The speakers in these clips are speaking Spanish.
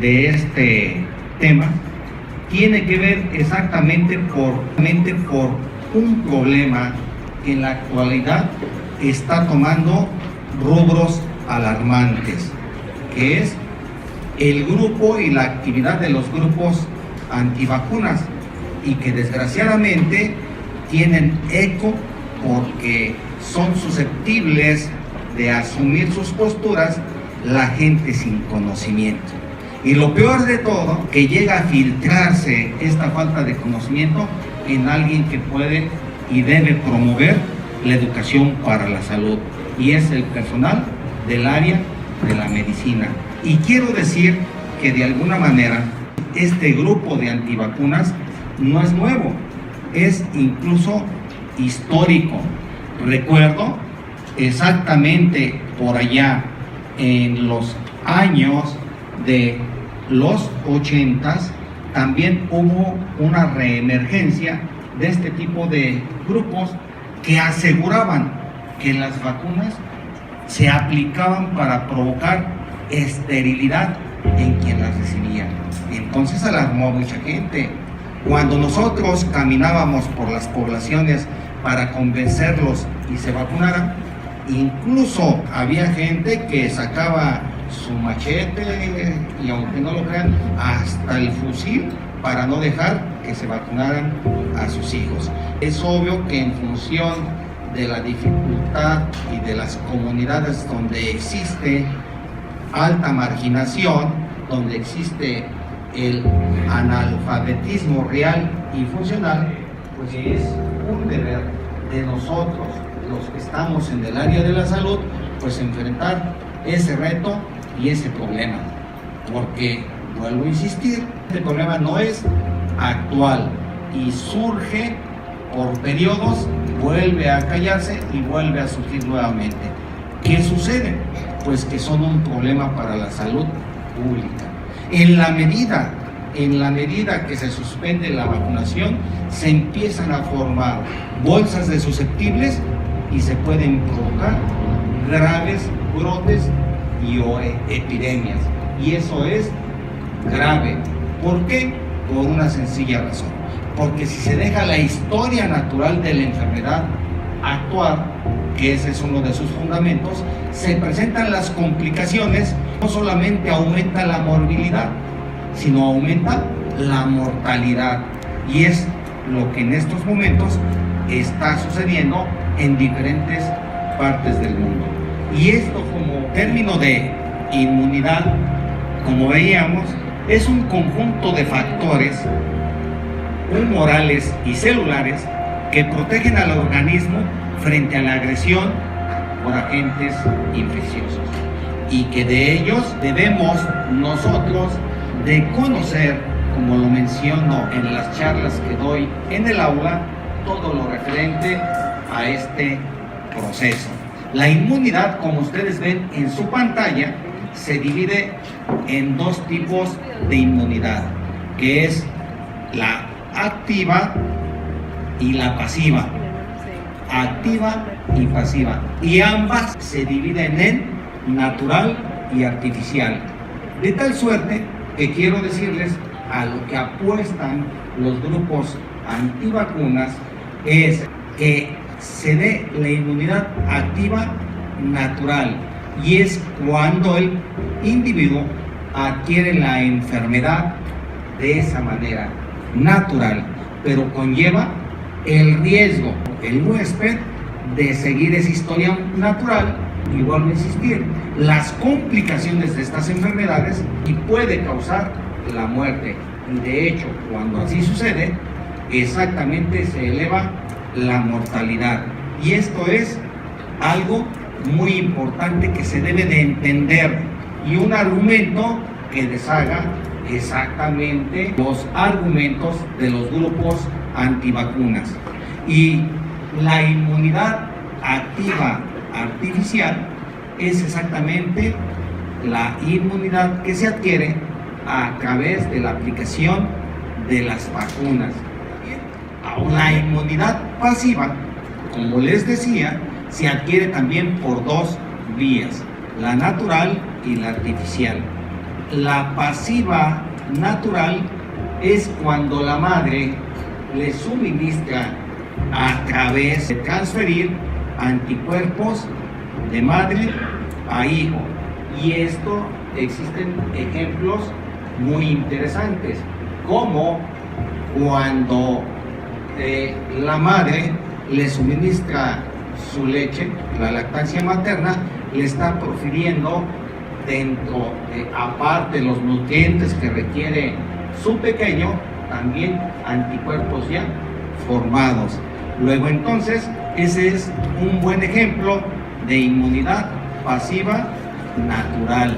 de este tema tiene que ver exactamente por un problema que en la actualidad está tomando rubros alarmantes, que es el grupo y la actividad de los grupos antivacunas, y que desgraciadamente tienen eco porque son susceptibles de asumir sus posturas la gente sin conocimiento. Y lo peor de todo, que llega a filtrarse esta falta de conocimiento en alguien que puede y debe promover la educación para la salud, y es el personal del área de la medicina. Y quiero decir que de alguna manera este grupo de antivacunas no es nuevo, es incluso histórico. Recuerdo exactamente por allá en los años de los 80s también hubo una reemergencia de este tipo de grupos que aseguraban que las vacunas se aplicaban para provocar esterilidad en quien las recibía. Entonces alarmó a mucha gente. Cuando nosotros caminábamos por las poblaciones para convencerlos y se vacunaran, incluso había gente que sacaba su machete y, aunque no lo crean, hasta el fusil para no dejar que se vacunaran a sus hijos. Es obvio que en función de la dificultad y de las comunidades donde existe alta marginación, donde existe el analfabetismo real y funcional, pues es un deber de nosotros, los que estamos en el área de la salud, pues enfrentar ese reto y ese problema, porque, vuelvo a insistir, este problema no es actual y surge por periodos, vuelve a callarse y vuelve a surgir nuevamente. ¿Qué sucede? Pues que son un problema para la salud pública. En la medida que se suspende la vacunación, se empiezan a formar bolsas de susceptibles y se pueden provocar graves brotes y epidemias. Y eso es grave. ¿Por qué? Por una sencilla razón. Porque si se deja la historia natural de la enfermedad actuar, que ese es uno de sus fundamentos, se presentan las complicaciones. No solamente aumenta la morbilidad, sino aumenta la mortalidad. Y es lo que en estos momentos está sucediendo en diferentes partes del mundo. Y esto, como término de inmunidad, como veíamos, es un conjunto de factores humorales y celulares que protegen al organismo frente a la agresión por agentes infecciosos, y que de ellos debemos nosotros de conocer, como lo menciono en las charlas que doy en el aula, todo lo referente a este proceso. La inmunidad, como ustedes ven en su pantalla, se divide en dos tipos de inmunidad, que es la activa y la pasiva. Activa y pasiva. Y ambas se dividen en natural y artificial. De tal suerte que quiero decirles, a lo que apuestan los grupos antivacunas es que se dé la inmunidad activa natural, y es cuando el individuo adquiere la enfermedad de esa manera natural, pero conlleva el riesgo, el huésped, de seguir esa historia natural y vuelvo a insistir, las complicaciones de estas enfermedades, y puede causar la muerte. Y de hecho, cuando así sucede, exactamente se eleva la mortalidad. Y esto es algo muy importante que se debe de entender, y un argumento que deshaga exactamente los argumentos de los grupos antivacunas. Y la inmunidad activa artificial es exactamente la inmunidad que se adquiere a través de la aplicación de las vacunas. La inmunidad pasiva, como les decía, se adquiere también por dos vías, la natural y la artificial. La pasiva natural es cuando la madre le suministra a través de transferir anticuerpos de madre a hijo. Y esto existen ejemplos muy interesantes, como cuando la madre le suministra su leche, la lactancia materna, le está profiriendo dentro, aparte de los nutrientes que requiere su pequeño, también anticuerpos ya formados. Luego entonces, ese es un buen ejemplo de inmunidad pasiva natural.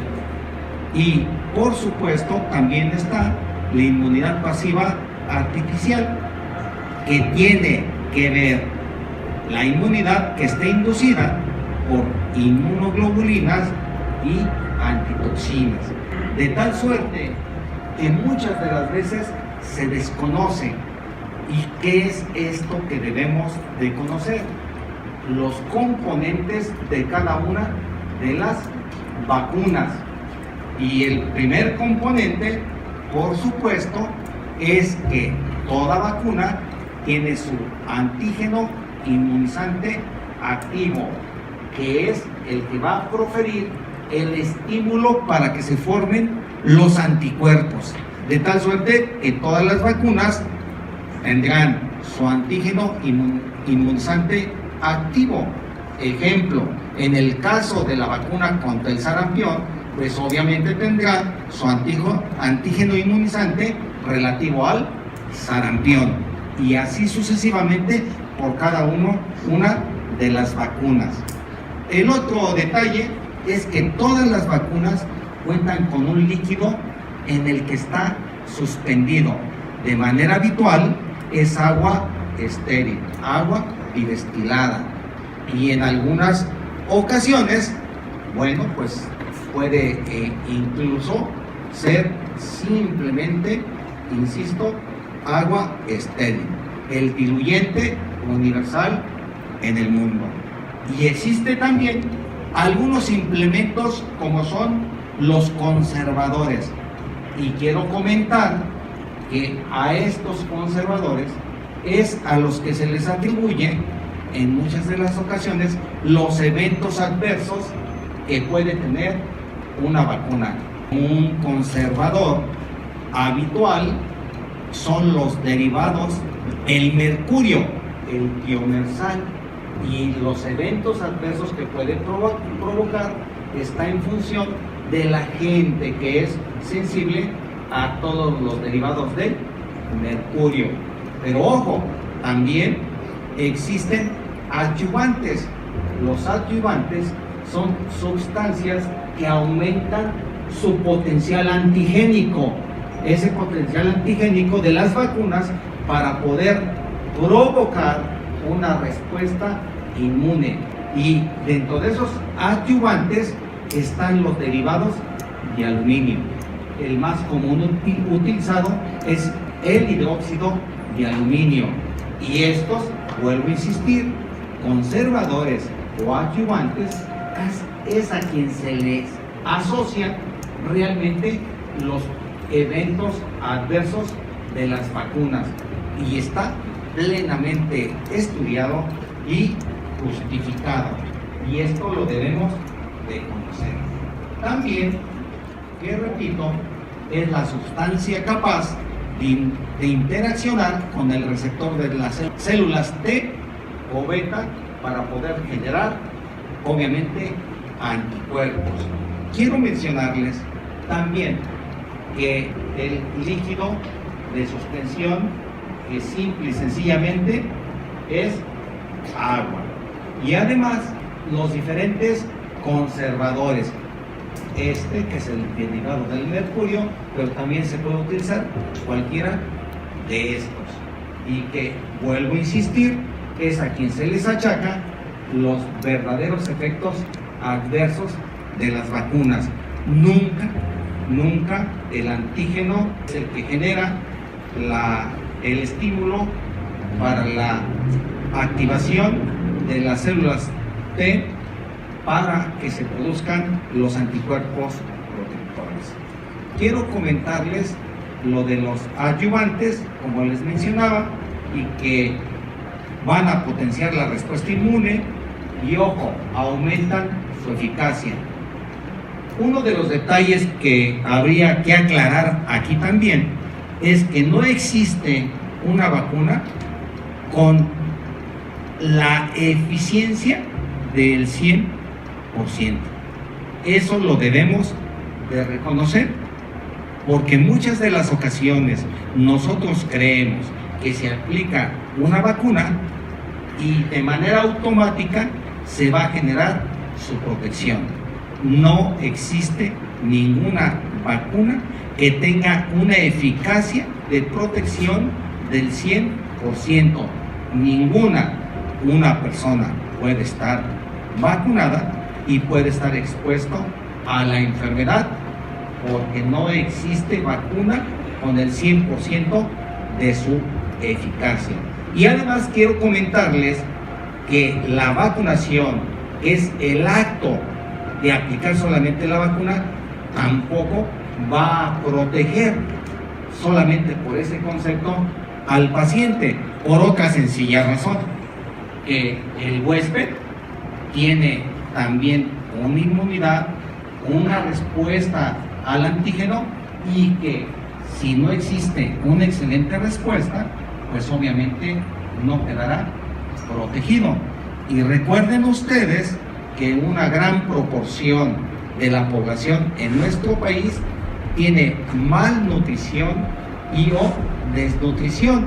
Y por supuesto también está la inmunidad pasiva artificial, que tiene que ver la inmunidad que esté inducida por inmunoglobulinas y antitoxinas, de tal suerte que muchas de las veces se desconoce. ¿Y qué es esto que debemos de conocer? Los componentes de cada una de las vacunas. Y el primer componente, por supuesto, es que toda vacuna tiene su antígeno inmunizante activo, que es el que va a proferir el estímulo para que se formen los anticuerpos, de tal suerte que todas las vacunas tendrán su antígeno inmunizante activo. Ejemplo, en el caso de la vacuna contra el sarampión, pues obviamente tendrá su antígeno inmunizante relativo al sarampión, y así sucesivamente por cada una de las vacunas. El otro detalle es que todas las vacunas cuentan con un líquido en el que está suspendido. De manera habitual es agua estéril, agua bidestilada, y en algunas ocasiones, bueno, pues puede incluso ser simplemente, insisto, agua estéril, el diluyente universal en el mundo. Y existe también algunos implementos como son los conservadores, y quiero comentar que a estos conservadores es a los que se les atribuye en muchas de las ocasiones los eventos adversos que puede tener una vacuna. Un conservador habitual son los derivados, el mercurio, el tiomersal, y los eventos adversos que puede provocar está en función de la gente que es sensible a todos los derivados del mercurio. Pero ojo, también existen adyuvantes. Los adyuvantes son sustancias que aumentan su potencial antigénico, ese potencial antigénico de las vacunas, para poder provocar una respuesta inmune. Y dentro de esos adyuvantes están los derivados de aluminio. El más común utilizado es el hidróxido de aluminio. Y estos, vuelvo a insistir, conservadores o adyuvantes, es a quien se les asocia realmente los eventos adversos de las vacunas, y está plenamente estudiado y justificado, y esto lo debemos de conocer. También, que repito, es la sustancia capaz de interaccionar con el receptor de las células T o beta para poder generar, obviamente, anticuerpos. Quiero mencionarles también que el líquido de suspensión, que simple y sencillamente es agua, y además los diferentes conservadores, que es el derivado del mercurio, pero también se puede utilizar cualquiera de estos, y que, vuelvo a insistir, es a quien se les achaca los verdaderos efectos adversos de las vacunas. Nunca el antígeno es el que genera el estímulo para la activación de las células T para que se produzcan los anticuerpos protectores. quiero comentarles lo de los adyuvantes, como les mencionaba, y que van a potenciar la respuesta inmune y, ojo, aumentan su eficacia. Uno de los detalles que habría que aclarar aquí también es que no existe una vacuna con la eficiencia del 100%. Eso lo debemos de reconocer, porque en muchas de las ocasiones nosotros creemos que se aplica una vacuna y de manera automática se va a generar su protección. No existe ninguna vacuna que tenga una eficacia de protección del 100%. Una persona puede estar vacunada y puede estar expuesto a la enfermedad, porque no existe vacuna con el 100% de su eficacia. Y además quiero comentarles que la vacunación es el acto de aplicar solamente la vacuna, tampoco va a proteger solamente por ese concepto al paciente, por otra sencilla razón, que el huésped tiene también una inmunidad, una respuesta al antígeno, y que si no existe una excelente respuesta, pues obviamente no quedará protegido. Y recuerden ustedes que una gran proporción de la población en nuestro país tiene malnutrición y o desnutrición,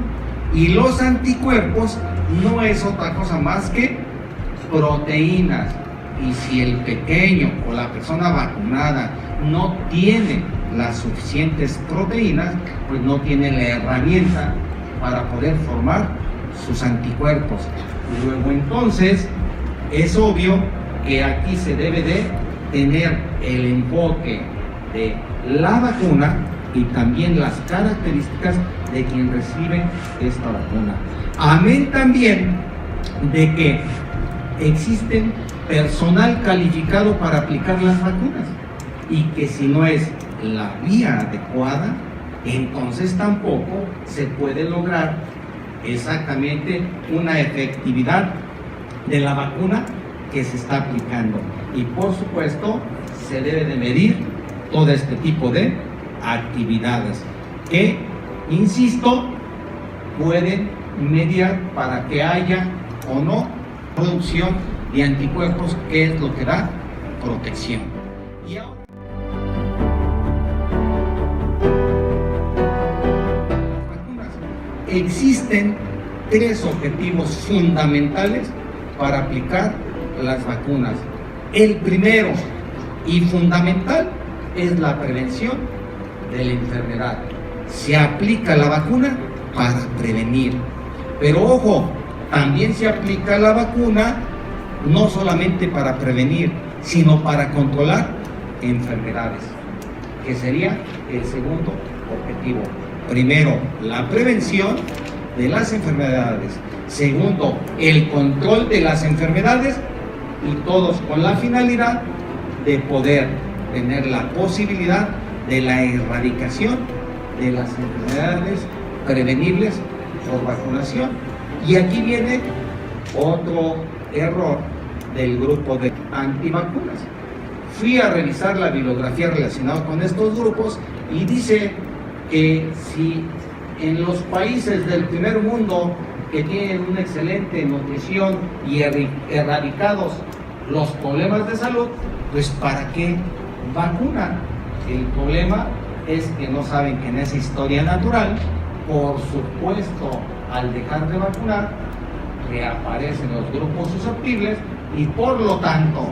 y los anticuerpos no es otra cosa más que proteínas. Y si el pequeño o la persona vacunada no tiene las suficientes proteínas, pues no tiene la herramienta para poder formar sus anticuerpos. Luego entonces es obvio que aquí se debe de tener el enfoque de la vacuna y también las características de quien recibe esta vacuna. Amén también de que existen personal calificado para aplicar las vacunas, y que si no es la vía adecuada, entonces tampoco se puede lograr exactamente una efectividad de la vacuna que se está aplicando. Y por supuesto se debe de medir todo este tipo de actividades que, insisto, pueden mediar para que haya o no producción de anticuerpos, que es lo que da protección. Y ahora, las vacunas. Existen tres objetivos fundamentales para aplicar las vacunas. El primero y fundamental es la prevención de la enfermedad. Se aplica la vacuna para prevenir, pero ojo, también se aplica la vacuna no solamente para prevenir, sino para controlar enfermedades, que sería el segundo objetivo. Primero, la prevención de las enfermedades. Segundo, el control de las enfermedades, y todos con la finalidad de poder tener la posibilidad de la erradicación de las enfermedades prevenibles por vacunación. Y aquí viene otro error del grupo de antivacunas. Fui a revisar la bibliografía relacionada con estos grupos y dice que si en los países del primer mundo, que tienen una excelente nutrición y erradicados los problemas de salud, pues ¿para qué vacunan? El problema es que no saben que en esa historia natural, por supuesto, al dejar de vacunar, reaparecen los grupos susceptibles y por lo tanto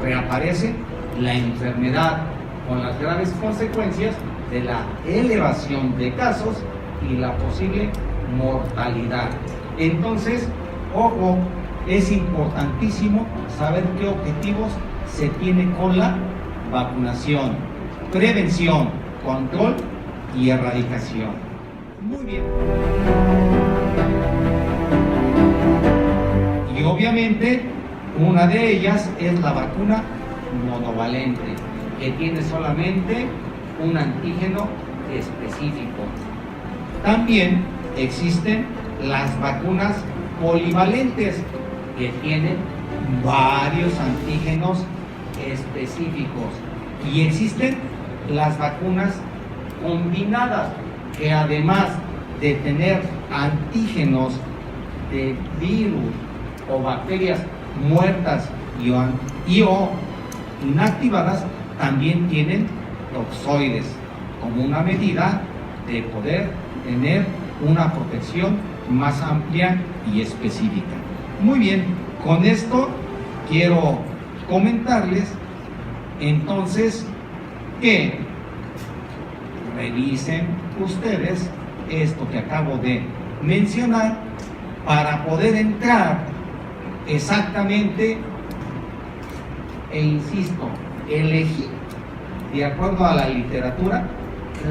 reaparece la enfermedad, con las graves consecuencias de la elevación de casos y la posible mortalidad. Entonces, ojo, es importantísimo saber qué objetivos se tiene con la vacunación: prevención, control y erradicación. Muy bien. Y obviamente una de ellas es la vacuna monovalente, que tiene solamente un antígeno específico. También existen las vacunas polivalentes que tienen varios antígenos específicos, y existen las vacunas combinadas que, además de tener antígenos de virus o bacterias muertas y o inactivadas, también tienen toxoides como una medida de poder tener una protección más amplia y específica. Muy bien, con esto quiero comentarles entonces que revisen ustedes esto que acabo de mencionar para poder entrar exactamente, e insisto, elegir de acuerdo a la literatura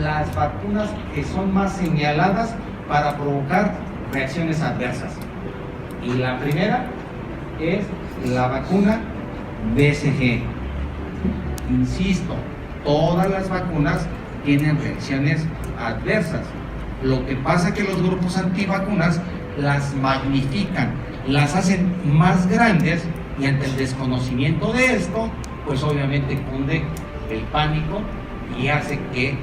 las vacunas que son más señaladas para provocar reacciones adversas. Y la primera es la vacuna BCG. Insisto, todas las vacunas tienen reacciones adversas. Lo que pasa es que los grupos antivacunas las magnifican, las hacen más grandes, y ante el desconocimiento de esto, pues obviamente cunde el pánico y hace que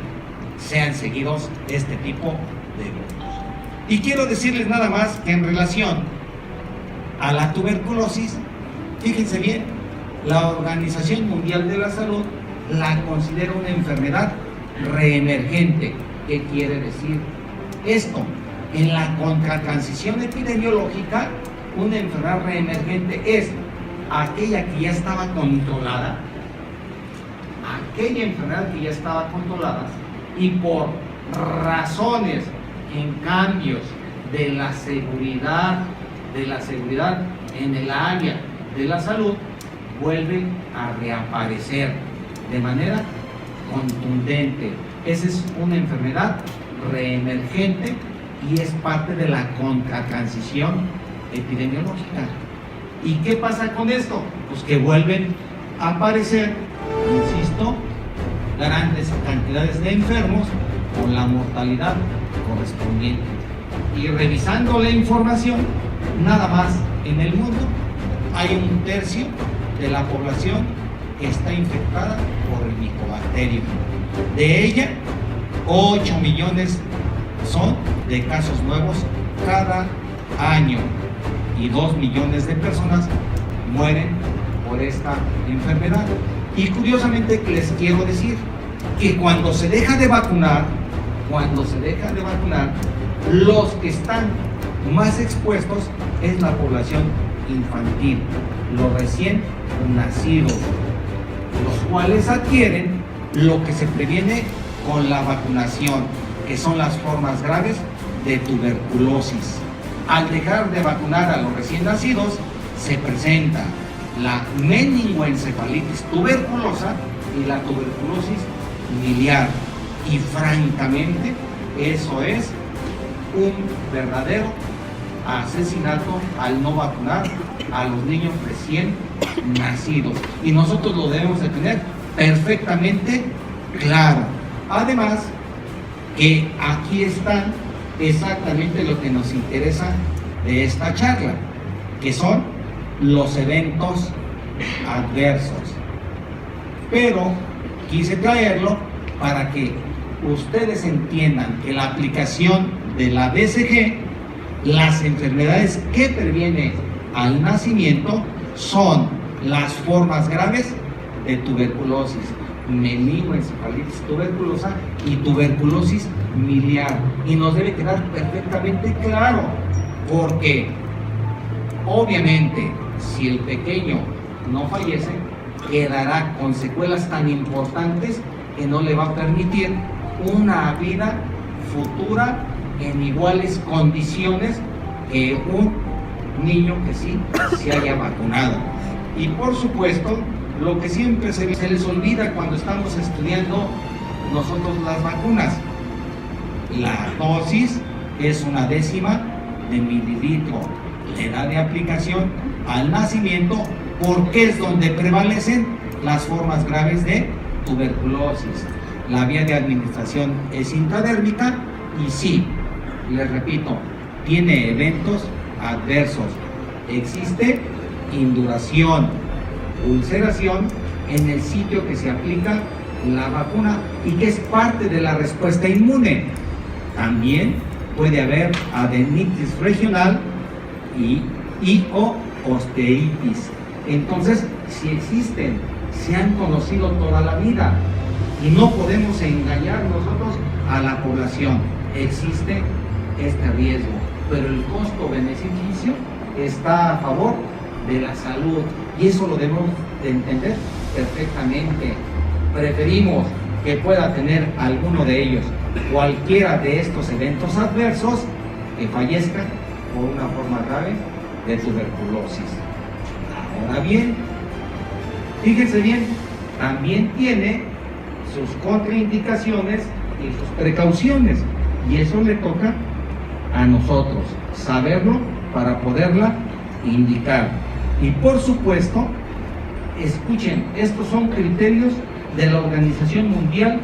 sean seguidos este tipo de grupos. Y quiero decirles nada más que en relación a la tuberculosis, fíjense bien, la Organización Mundial de la Salud la considera una enfermedad reemergente. ¿Qué quiere decir esto? En la contratransición epidemiológica, una enfermedad reemergente es aquella que ya estaba controlada, aquella enfermedad que ya estaba controlada, y por razones en cambios de la seguridad en el área de la salud, vuelve a reaparecer de manera contundente. Esa es una enfermedad reemergente y es parte de la contratransición epidemiológica. ¿Y qué pasa con esto? Pues que vuelven a aparecer, insisto, grandes cantidades de enfermos con la mortalidad correspondiente. Y revisando la información, nada más en el mundo hay 1/3 de la población que está infectada por el Mycobacterium. De ella, 8 millones son de casos nuevos cada año, y 2 millones de personas mueren por esta enfermedad. Y curiosamente les quiero decir que cuando se deja de vacunar, los que están más expuestos es la población infantil, los recién nacidos, los cuales adquieren lo que se previene con la vacunación, que son las formas graves de tuberculosis. Al dejar de vacunar a los recién nacidos, se presenta la meningoencefalitis tuberculosa y la tuberculosis miliar. Y francamente, eso es un verdadero asesinato al no vacunar a los niños recién nacidos. Y nosotros lo debemos de tener perfectamente claro. Además, que aquí está exactamente lo que nos interesa de esta charla, que son los eventos adversos. Pero quise traerlo para que ustedes entiendan que la aplicación de la BCG, las enfermedades que previene al nacimiento son las formas graves de tuberculosis, meningoencefalitis tuberculosa y tuberculosis miliar. Y nos debe quedar perfectamente claro, porque obviamente si el pequeño no fallece, quedará con secuelas tan importantes que no le va a permitir una vida futura en iguales condiciones que un niño que sí se haya vacunado. Y por supuesto, lo que siempre se les olvida cuando estamos estudiando nosotros las vacunas, la dosis es 1/10 de mililitro, la edad de aplicación al nacimiento, porque es donde prevalecen las formas graves de tuberculosis. la vía de administración es intradérmica y sí, les repito, tiene eventos adversos. Existe induración, ulceración en el sitio que se aplica la vacuna y que es parte de la respuesta inmune. También puede haber adenitis regional y o osteitis. Entonces, si existen, se han conocido toda la vida y no podemos engañar nosotros a la población. Existe este riesgo, pero el costo-beneficio está a favor de la salud y eso lo debemos de entender perfectamente. Preferimos que pueda tener alguno de ellos cualquiera de estos eventos adversos que fallezca por una forma grave de tuberculosis. Ahora bien, fíjense bien, también tiene sus contraindicaciones y sus precauciones y eso le toca a nosotros saberlo para poderla indicar. Y por supuesto, escuchen, estos son criterios de la Organización Mundial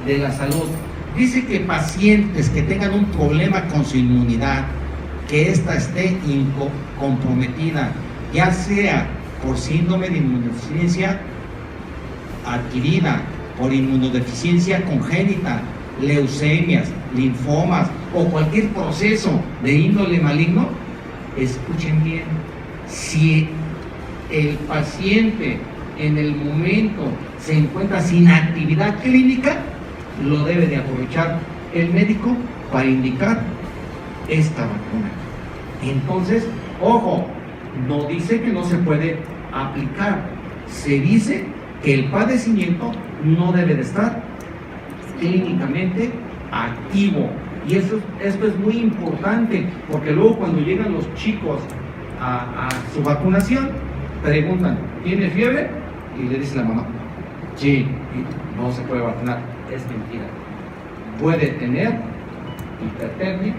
de la Salud. Dice que pacientes que tengan un problema con su inmunidad, que ésta esté comprometida, ya sea por síndrome de inmunodeficiencia adquirida, por inmunodeficiencia congénita, leucemias, linfomas o cualquier proceso de índole maligno, escuchen bien, si el paciente en el momento se encuentra sin actividad clínica, lo debe de aprovechar el médico para indicar esta vacuna. Entonces, ojo, no dice que no se puede aplicar, se dice que el padecimiento no debe de estar clínicamente activo. Y esto es muy importante, porque luego cuando llegan los chicos a su vacunación, preguntan, ¿tiene fiebre? Y le dice la mamá, sí, no se puede vacunar. Es mentira. Puede tener hipertermia,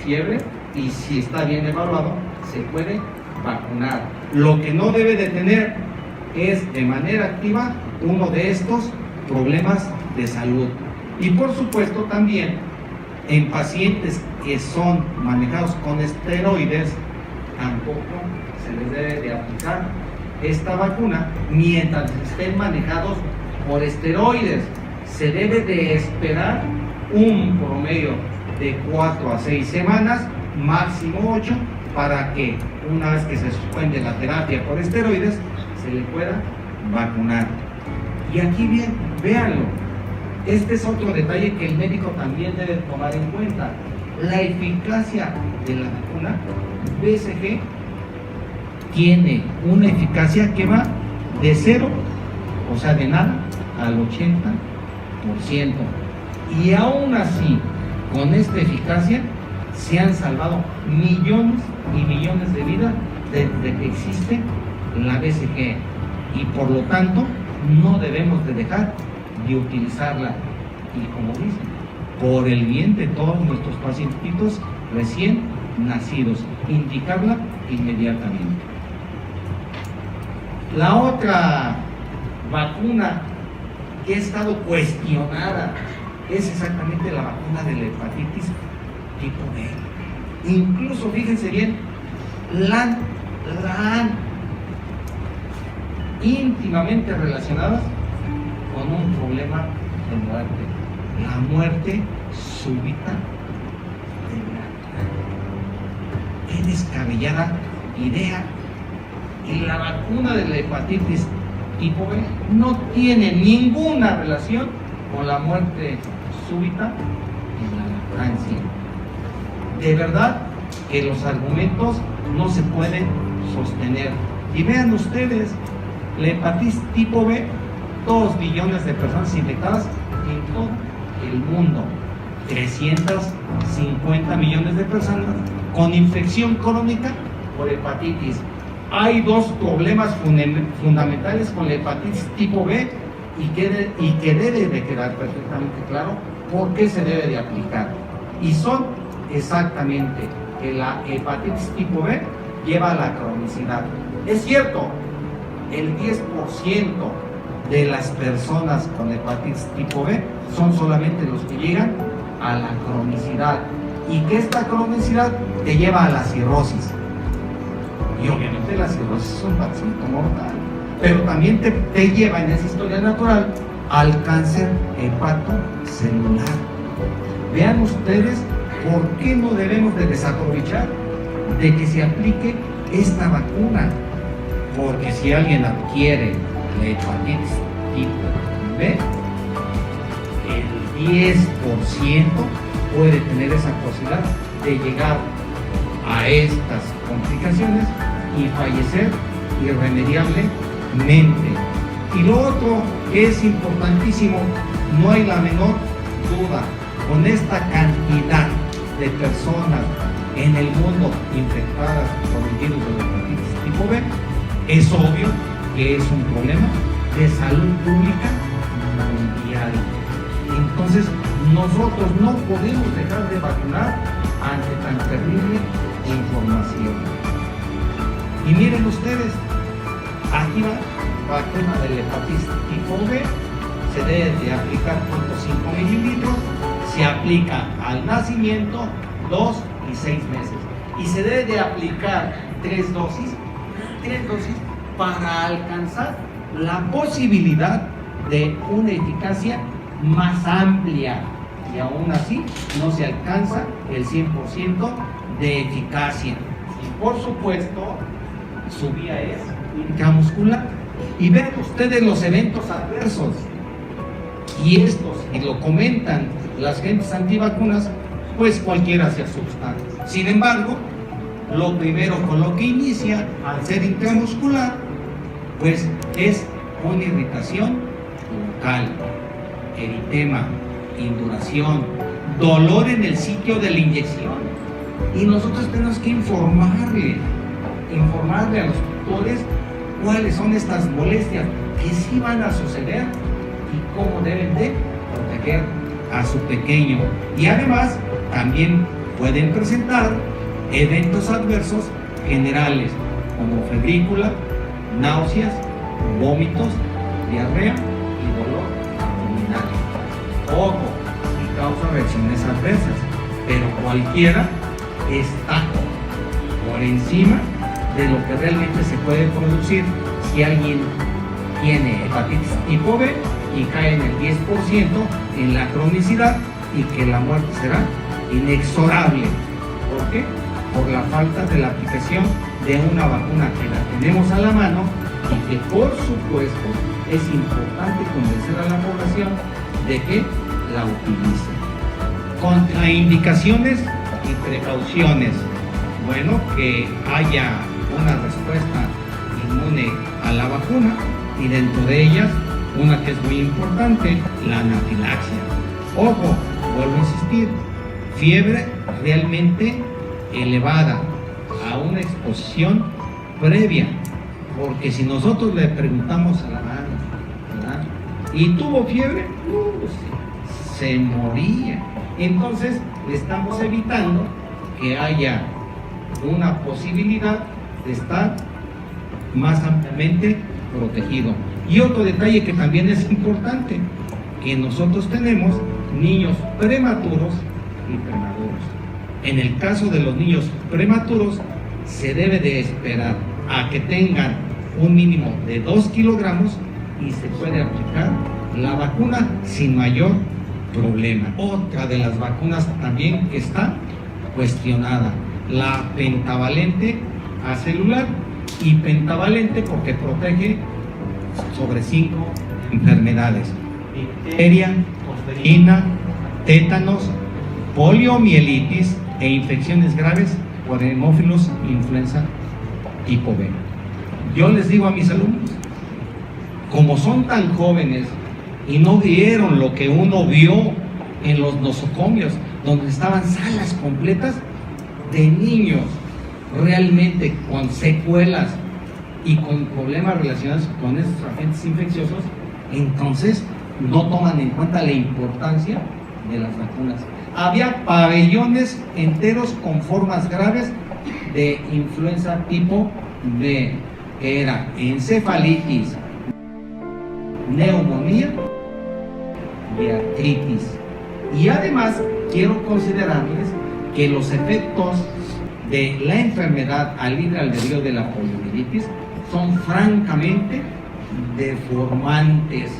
fiebre, y si está bien evaluado, se puede vacunar. Lo que no debe de tener es de manera activa uno de estos problemas de salud. Y por supuesto también en pacientes que son manejados con esteroides, tampoco se les debe de aplicar esta vacuna mientras estén manejados por esteroides. Se debe de esperar un promedio de 4 a 6 semanas, máximo 8, para que una vez que se suspende la terapia por esteroides, se le pueda vacunar. Y aquí bien, véanlo, este es otro detalle que el médico también debe tomar en cuenta. La eficacia de la vacuna BCG tiene una eficacia que va de 0, o sea, de nada, al 80%. Y aún así, con esta eficacia, se han salvado millones y millones de vidas desde que existe la BCG. Y por lo tanto, no debemos de dejar de utilizarla. Y como dicen, por el bien de todos nuestros pacientitos recién nacidos, indicarla inmediatamente. La otra vacuna que ha estado cuestionada es exactamente la vacuna de la hepatitis tipo B. Incluso, fíjense bien, la han íntimamente relacionadas con un problema de muerte, la muerte súbita de la vida. Qué descabellada idea. Y la vacuna de la hepatitis tipo B no tiene ninguna relación con la muerte súbita en la lactancia. De verdad que los argumentos no se pueden sostener. Y vean ustedes, la hepatitis tipo B, 2 billones de personas infectadas en todo el mundo, 350 millones de personas con infección crónica por hepatitis. Hay dos problemas fundamentales con la hepatitis tipo B y que debe de quedar perfectamente claro por qué se debe de aplicar. Y son exactamente que la hepatitis tipo B lleva a la cronicidad. Es cierto, el 10% de las personas con hepatitis tipo B son solamente los que llegan a la cronicidad, y que esta cronicidad te lleva a la cirrosis. Y obviamente la cirrosis es un paciente mortal, pero también te lleva en esa historia natural al cáncer hepatocelular. Vean ustedes por qué no debemos de desaprovechar de que se aplique esta vacuna, porque si alguien adquiere la hepatitis tipo B, el 10% puede tener esa posibilidad de llegar a estas complicaciones y fallecer irremediablemente. Y lo otro que es importantísimo, no hay la menor duda, con esta cantidad de personas en el mundo infectadas por el virus de la hepatitis tipo B, es obvio que es un problema de salud pública mundial. Entonces, nosotros no podemos dejar de vacunar ante tan terrible información. Y miren ustedes, aquí va vacuna de la hepatitis tipo B, se debe de aplicar 0.5 mililitros, se aplica al nacimiento, 2 y 6 meses. Y se debe de aplicar 3 dosis para alcanzar la posibilidad de una eficacia más amplia, y aún así no se alcanza el 100% de eficacia. Y por supuesto, su vía es intramuscular. Y vean ustedes los eventos adversos, y estos, y lo comentan las gentes antivacunas, pues cualquiera se asusta. Sin embargo, lo primero con lo que inicia al ser intramuscular, pues es una irritación local, eritema, induración, dolor en el sitio de la inyección. Y nosotros tenemos que informarle a los tutores cuáles son estas molestias que sí van a suceder y cómo deben de proteger a su pequeño. Y además también pueden presentar eventos adversos generales como febrícula, náuseas, vómitos, diarrea y dolor abdominal. Ojo, y causa reacciones adversas, pero cualquiera está por encima de lo que realmente se puede producir si alguien tiene hepatitis tipo B y cae en el 10% en la cronicidad, y que la muerte será inexorable. ¿Por qué? Por la falta de la aplicación de una vacuna que la tenemos a la mano y que por supuesto es importante convencer a la población de que la utilice. Contraindicaciones y precauciones. Bueno, que haya una respuesta inmune a la vacuna, y dentro de ellas una que es muy importante, la anafilaxia. Ojo, vuelvo a insistir, fiebre realmente elevada a una exposición previa, porque si nosotros le preguntamos a la madre, ¿verdad?, y tuvo fiebre, se moría. Entonces estamos evitando que haya una posibilidad de estar más ampliamente protegido. Y otro detalle que también es importante, que nosotros tenemos niños prematuros y prematuros. En el caso de los niños prematuros, se debe de esperar a que tengan un mínimo de 2 kilogramos y se puede aplicar la vacuna sin mayor problema. Otra de las vacunas también que está cuestionada, la pentavalente acelular, y pentavalente porque protege sobre 5 enfermedades: difteria, tosferina, tétanos, poliomielitis e infecciones graves por hemófilos influenza tipo B. Yo les digo a mis alumnos, como son tan jóvenes y no vieron lo que uno vio en los nosocomios, donde estaban salas completas de niños realmente con secuelas y con problemas relacionados con estos agentes infecciosos, entonces no toman en cuenta la importancia de las vacunas. Había pabellones enteros con formas graves de influenza tipo B, que era encefalitis, neumonía y artritis. Y además quiero considerarles que los efectos de la enfermedad al libre albedrío de la poliomielitis son francamente deformantes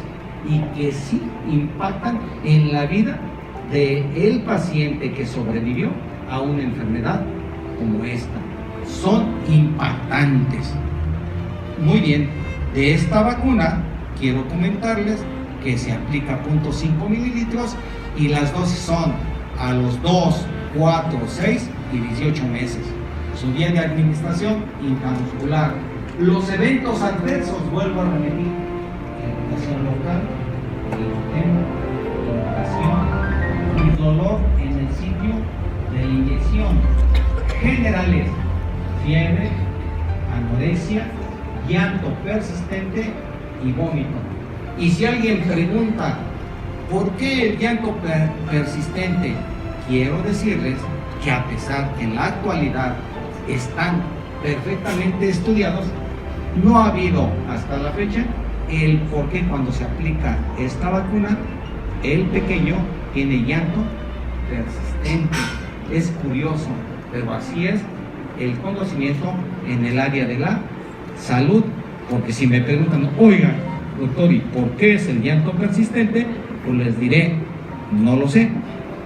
y que sí impactan en la vida del paciente que sobrevivió a una enfermedad como esta. Son impactantes. Muy bien, de esta vacuna quiero comentarles que se aplica 0.5 mililitros y las dosis son a los 2, 4, 6 y 18 meses. Su vía de administración intramuscular. Los eventos adversos, vuelvo a repetir, irritación local, irritación y dolor en el sitio de la inyección. Generales, fiebre, anorexia, llanto persistente y vómito. Y si alguien pregunta, ¿por qué el llanto persistente? Quiero decirles que a pesar que en la actualidad están perfectamente estudiados, no ha habido hasta la fecha el por qué cuando se aplica esta vacuna, el pequeño tiene llanto persistente. Es curioso, pero así es el conocimiento en el área de la salud, porque si me preguntan, oiga, doctor, ¿y por qué es el llanto persistente? Pues les diré, no lo sé,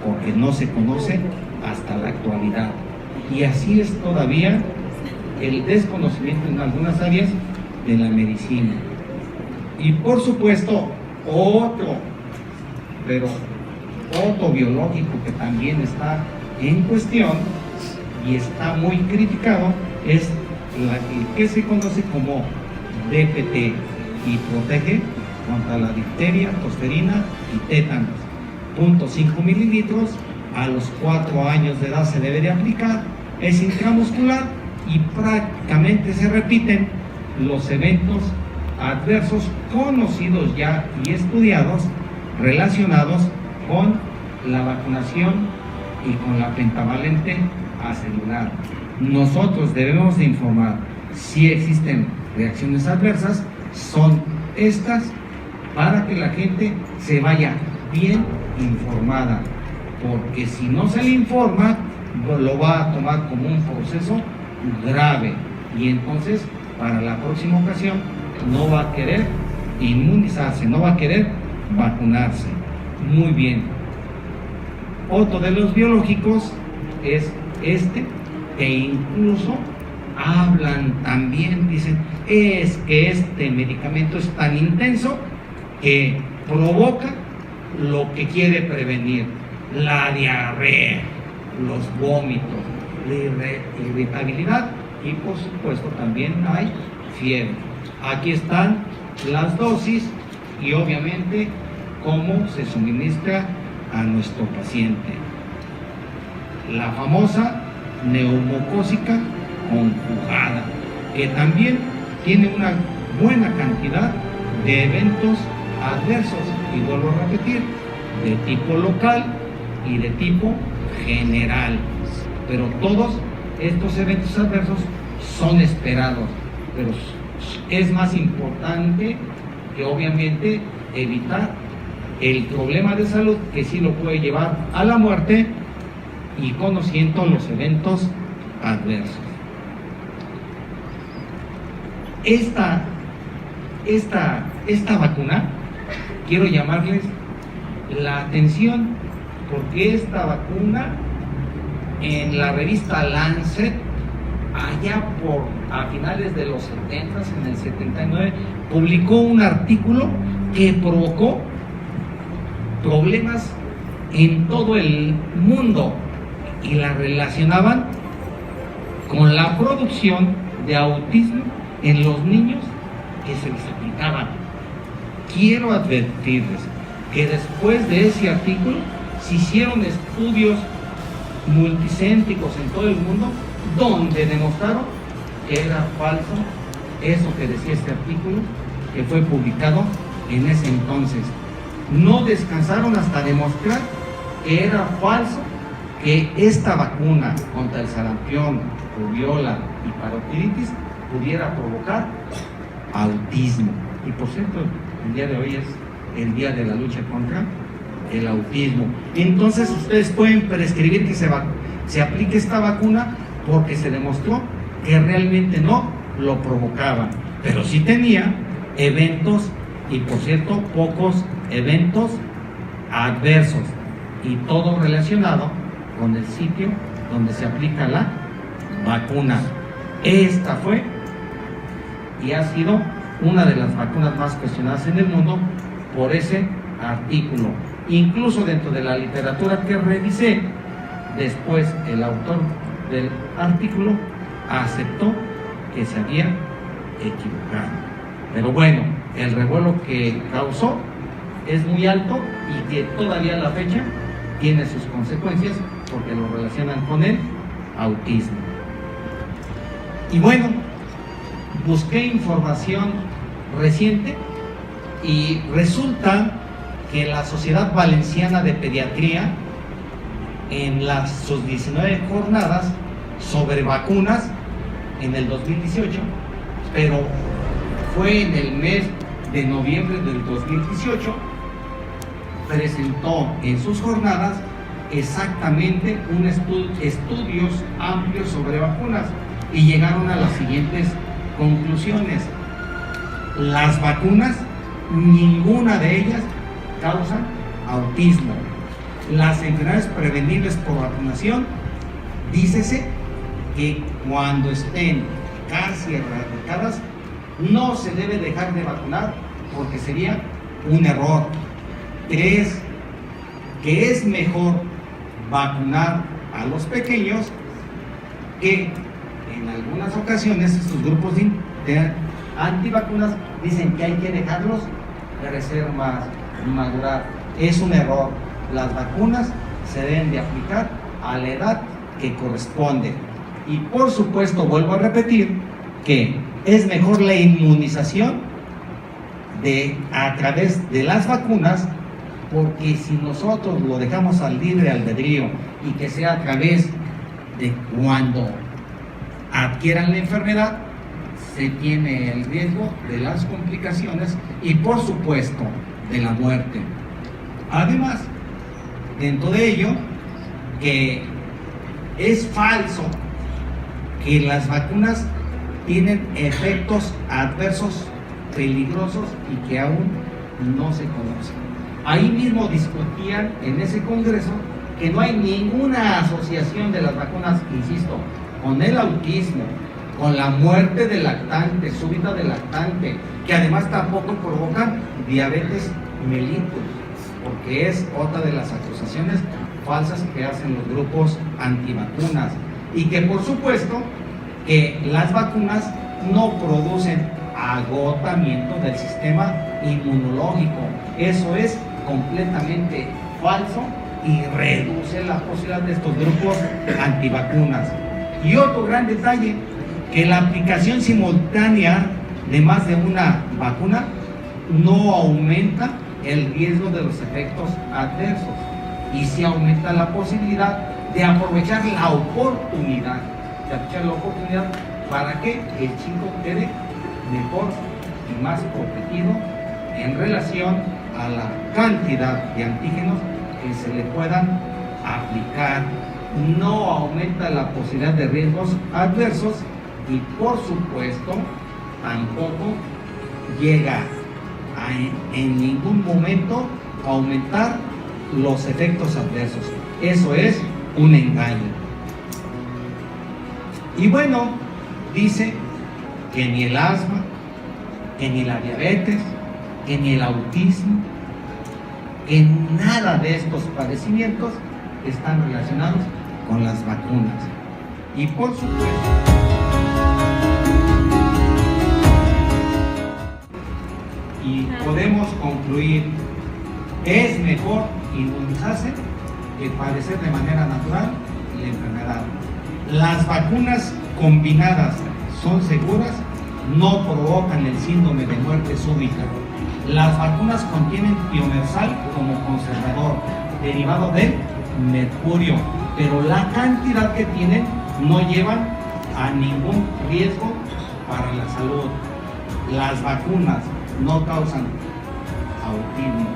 porque no se conoce hasta la actualidad. Y así es todavía el desconocimiento en algunas áreas de la medicina. Y por supuesto, otro biológico que también está en cuestión y está muy criticado es el que se conoce como DPT y protege contra la difteria, tosferina y tétanos. 0.5 mililitros a los 4 años de edad se debe de aplicar, es intramuscular y prácticamente se repiten los eventos adversos conocidos ya y estudiados relacionados con la vacunación y con la pentavalente acelular. Nosotros debemos de informar si existen reacciones adversas, son estas para que la gente se vaya bien informada, porque si no se le informa, lo va a tomar como un proceso grave y entonces para la próxima ocasión no va a querer inmunizarse, no va a querer vacunarse. Muy bien. Otro de los biológicos es este, e incluso hablan también, dicen, es que este medicamento es tan intenso que provoca lo que quiere prevenir, la diarrea, los vómitos, la irritabilidad y por supuesto también hay fiebre. Aquí están las dosis y obviamente cómo se suministra a nuestro paciente. La famosa neumocócica conjugada, que también tiene una buena cantidad de eventos adversos, y vuelvo a repetir, de tipo local y de tipo general. Pero todos estos eventos adversos son esperados, pero es más importante que obviamente evitar el problema de salud que sí lo puede llevar a la muerte y conociendo los eventos adversos. Esta vacuna, quiero llamarles la atención porque esta vacuna en la revista Lancet, allá a finales de los 70, en el 79, publicó un artículo que provocó problemas en todo el mundo y la relacionaban con la producción de autismo en los niños que se les aplicaban. Quiero advertirles que después de ese artículo se hicieron estudios multicéntricos en todo el mundo donde demostraron que era falso eso que decía este artículo que fue publicado en ese entonces. No descansaron hasta demostrar que era falso que esta vacuna contra el sarampión, rubiola y parotiditis pudiera provocar autismo. Y por cierto, el día de hoy es el día de la lucha contra el autismo. Entonces ustedes pueden prescribir que se aplique esta vacuna porque se demostró que realmente no lo provocaba, pero sí tenía eventos, y por cierto, pocos eventos adversos, y todo relacionado con el sitio donde se aplica la vacuna. Esta fue y ha sido una de las vacunas más cuestionadas en el mundo por ese artículo. Incluso dentro de la literatura que revisé, después el autor del artículo aceptó que se había equivocado. Pero bueno, el revuelo que causó es muy alto y que todavía a la fecha tiene sus consecuencias porque lo relacionan con el autismo. Y bueno, busqué información reciente y resulta que la Sociedad Valenciana de Pediatría, en sus 19 jornadas sobre vacunas en el 2018, pero fue en el mes de noviembre del 2018, presentó en sus jornadas exactamente estudios amplios sobre vacunas y llegaron a las siguientes conclusiones. Las vacunas, ninguna de ellas causan autismo. Las enfermedades prevenibles por vacunación, dícese que cuando estén casi erradicadas, no se debe dejar de vacunar porque sería un error. 3, que es mejor vacunar a los pequeños, que en algunas ocasiones estos grupos de antivacunas dicen que hay que dejarlos crecer más, madurar. Es un error. Las vacunas se deben de aplicar a la edad que corresponde. Y por supuesto, vuelvo a repetir que es mejor la inmunización a través de las vacunas, porque si nosotros lo dejamos al libre albedrío y que sea a través de cuando adquieran la enfermedad, se tiene el riesgo de las complicaciones y por supuesto de la muerte. Además, dentro de ello, que es falso que las vacunas tienen efectos adversos peligrosos y que aún no se conocen. Ahí mismo discutían en ese congreso que no hay ninguna asociación de las vacunas, insisto, con el autismo, con la muerte del lactante, súbita del lactante, que además tampoco provocan diabetes mellitus, porque es otra de las acusaciones falsas que hacen los grupos antivacunas. Y que por supuesto que las vacunas no producen agotamiento del sistema inmunológico. Eso es completamente falso y reduce la posibilidad de estos grupos antivacunas. Y otro gran detalle, que la aplicación simultánea de más de una vacuna no aumenta el riesgo de los efectos adversos y sí aumenta la posibilidad de aprovechar la oportunidad, para que el chico quede mejor y más protegido en relación a la cantidad de antígenos que se le puedan aplicar. No aumenta la posibilidad de riesgos adversos y por supuesto tampoco llega en ningún momento a aumentar los efectos adversos. Eso es un engaño. Y bueno, dice que ni el asma, que ni la diabetes, que ni el autismo, que nada de estos padecimientos están relacionados con las vacunas. Y por supuesto, y podemos concluir, es mejor inmunizarse que padecer de manera natural la enfermedad. Las vacunas combinadas son seguras, no provocan el síndrome de muerte súbita. Las vacunas contienen tiomersal como conservador, derivado del mercurio, pero la cantidad que tienen no llevan a ningún riesgo para la salud. Las vacunas no causan autismo.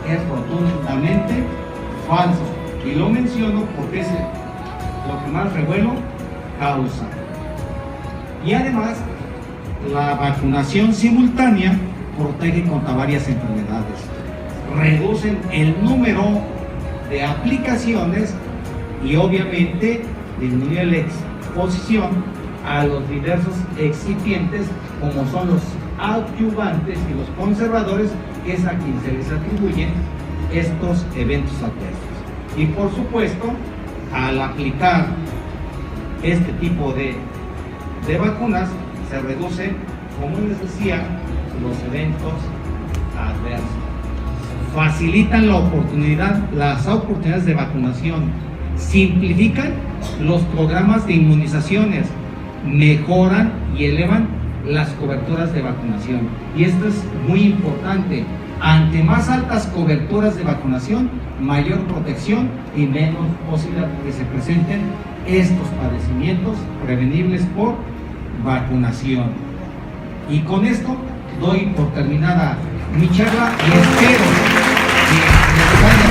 Es rotundamente falso. Y lo menciono porque es lo que más revuelo causa. Y además, la vacunación simultánea protege contra varias enfermedades. Reducen el número de aplicaciones y obviamente disminuye la exposición a los diversos excipientes como son los adyuvantes y los conservadores, que es a quien se les atribuyen estos eventos adversos. Y por supuesto, al aplicar este tipo de vacunas, se reducen, como les decía, los eventos adversos. Facilitan las oportunidades de vacunación, simplifican los programas de inmunizaciones, mejoran y elevan las coberturas de vacunación. Y esto es muy importante. Ante más altas coberturas de vacunación, mayor protección y menos posibilidad de que se presenten estos padecimientos prevenibles por vacunación. Y con esto doy por terminada mi charla y espero que